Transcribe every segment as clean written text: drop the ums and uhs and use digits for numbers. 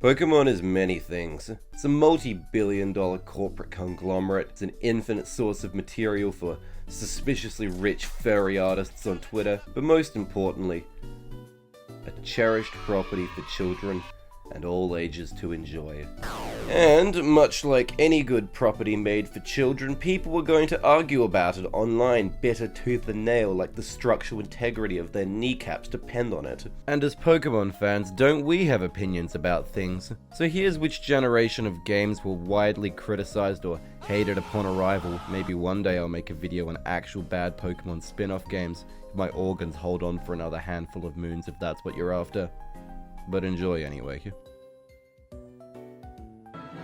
Pokémon is many things. It's a multi-billion-dollar corporate conglomerate. It's an infinite source of material for suspiciously rich furry artists on Twitter. But most importantly, a cherished property for children and all ages to enjoy. And, much like any good property made for children, people were going to argue about it online, bitter tooth and nail, like the structural integrity of their kneecaps depend on it. And as Pokemon fans, don't we have opinions about things? So here's which generation of games were widely criticized or hated upon arrival. Maybe one day I'll make a video on actual bad Pokemon spin-off games, if my organs hold on for another handful of moons, if that's what you're after. But enjoy anyway.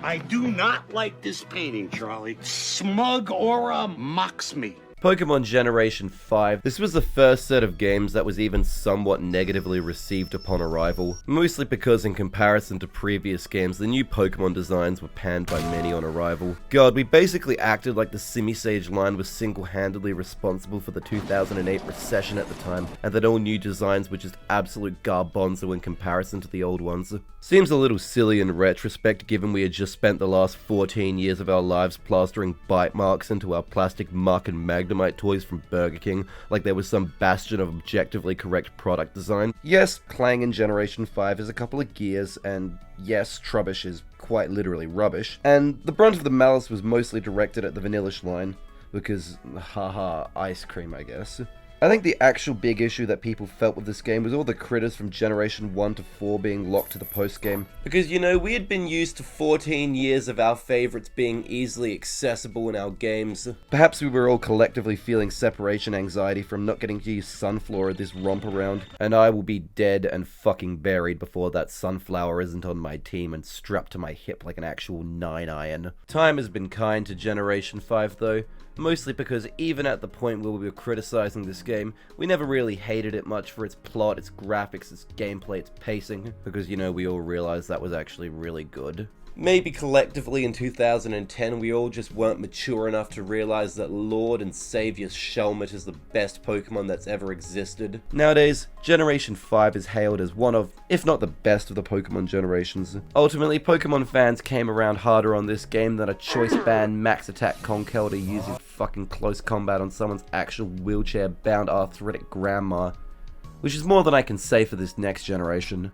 I do not like this painting, Charlie. Smug aura mocks me. Pokemon Generation 5. This was the first set of games that was even somewhat negatively received upon arrival, mostly because in comparison to previous games, the new Pokemon designs were panned by many on arrival. God, we basically acted like the Simisage line was single-handedly responsible for the 2008 recession at the time, and that all new designs were just absolute garbanzo in comparison to the old ones. Seems a little silly in retrospect, given we had just spent the last 14 years of our lives plastering bite marks into our plastic Muck and Magnemite toys from Burger King, like there was some bastion of objectively correct product design. Yes, Clang in Generation 5 is a couple of gears, and yes, Trubbish is quite literally rubbish, and the brunt of the malice was mostly directed at the Vanillish line, because, haha, ice cream, I guess. I think the actual big issue that people felt with this game was all the critters from Generation 1 to 4 being locked to the post-game. Because, you know, we had been used to 14 years of our favorites being easily accessible in our games. Perhaps we were all collectively feeling separation anxiety from not getting to use Sunflora this romp around, and I will be dead and fucking buried before that Sunflower isn't on my team and strapped to my hip like an actual 9-iron. Time has been kind to Generation 5 though. Mostly because even at the point where we were criticizing this game, we never really hated it much for its plot, its graphics, its gameplay, its pacing, because, you know, we all realized that was actually really good. Maybe collectively in 2010 we all just weren't mature enough to realize that Lord and Savior Shelmet is the best Pokemon that's ever existed. Nowadays, Generation 5 is hailed as one of, if not the best of the Pokemon generations. Ultimately, Pokemon fans came around harder on this game than a choice band max attack Conkeldurr using fucking close combat on someone's actual wheelchair-bound arthritic grandma. Which is more than I can say for this next generation.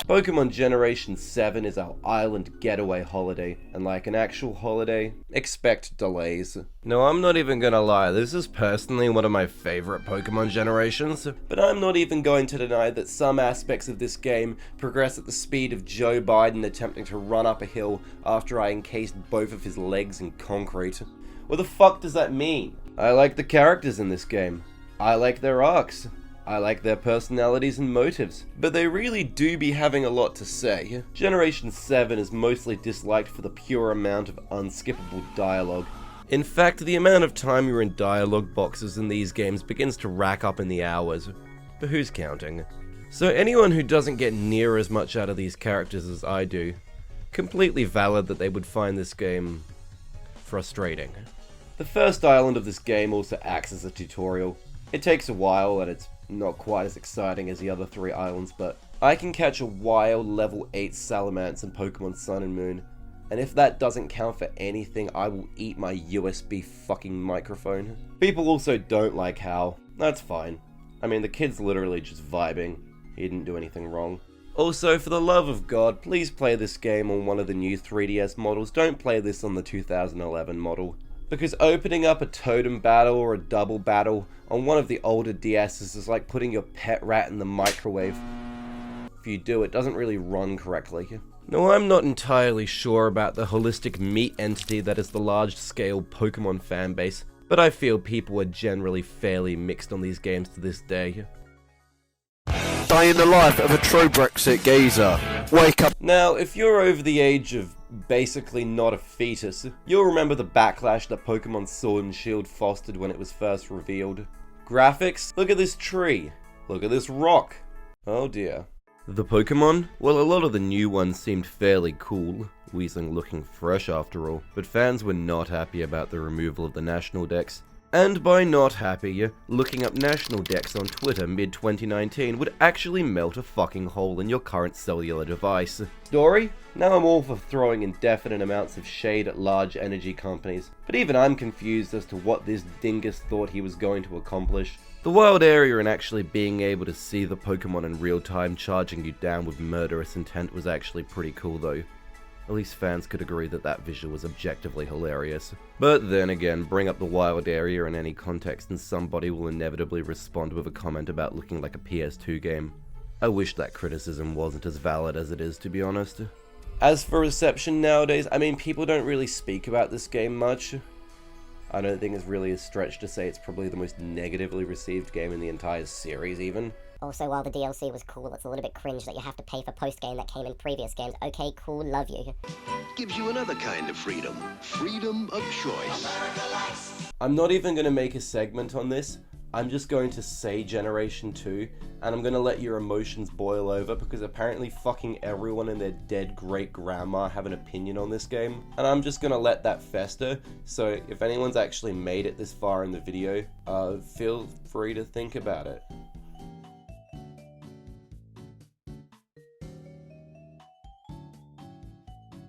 Pokemon Generation 7 is our island getaway holiday, and like an actual holiday, expect delays. No, I'm not even gonna lie, this is personally one of my favorite Pokemon generations, but I'm not even going to deny that some aspects of this game progress at the speed of Joe Biden attempting to run up a hill after I encased both of his legs in concrete. What the fuck does that mean? I like the characters in this game. I like their arcs. I like their personalities and motives, but they really do be having a lot to say. Generation 7 is mostly disliked for the pure amount of unskippable dialogue. In fact, the amount of time you're in dialogue boxes in these games begins to rack up in the hours, but who's counting? So anyone who doesn't get near as much out of these characters as I do, completely valid that they would find this game frustrating. The first island of this game also acts as a tutorial. It takes a while and it's not quite as exciting as the other 3 islands, but I can catch a wild level 8 Salamence in Pokemon Sun and Moon, and if that doesn't count for anything, I will eat my USB fucking microphone. People also don't like Hal. That's fine. I mean, the kid's literally just vibing. He didn't do anything wrong. Also, for the love of God, please play this game on one of the new 3DS models. Don't play this on the 2011 model. Because opening up a totem battle or a double battle on one of the older DS's is like putting your pet rat in the microwave. If you do, it doesn't really run correctly. No, I'm not entirely sure about the holistic meat entity that is the large-scale Pokemon fanbase, but I feel people are generally fairly mixed on these games to this day. Day in the life of a true Brexit geezer. Wake up. Now, if you're over the age of basically not a fetus, you'll remember the backlash that Pokemon Sword and Shield fostered when it was first revealed. Graphics? Look at this tree. Look at this rock. Oh dear. The Pokemon? Well, a lot of the new ones seemed fairly cool. Weezing looking fresh after all, but fans were not happy about the removal of the national dex. And by not happy, looking up national decks on Twitter mid-2019 would actually melt a fucking hole in your current cellular device. Story? Now I'm all for throwing indefinite amounts of shade at large energy companies, but even I'm confused as to what this dingus thought he was going to accomplish. The wild area and actually being able to see the Pokemon in real time charging you down with murderous intent was actually pretty cool though. At least fans could agree that that visual was objectively hilarious. But then again, bring up the wild area in any context and somebody will inevitably respond with a comment about looking like a PS2 game. I wish that criticism wasn't as valid as it is, to be honest. As for reception nowadays, I mean, people don't really speak about this game much. I don't think it's really a stretch to say it's probably the most negatively received game in the entire series even. Also, while the DLC was cool, it's a little bit cringe that you have to pay for post-game that came in previous games. Okay, cool, love you. Gives you another kind of freedom. Freedom of choice. I'm not even going to make a segment on this. I'm just going to say Generation 2, and I'm going to let your emotions boil over because apparently fucking everyone and their dead great-grandma have an opinion on this game. And I'm just going to let that fester, so if anyone's actually made it this far in the video, feel free to think about it.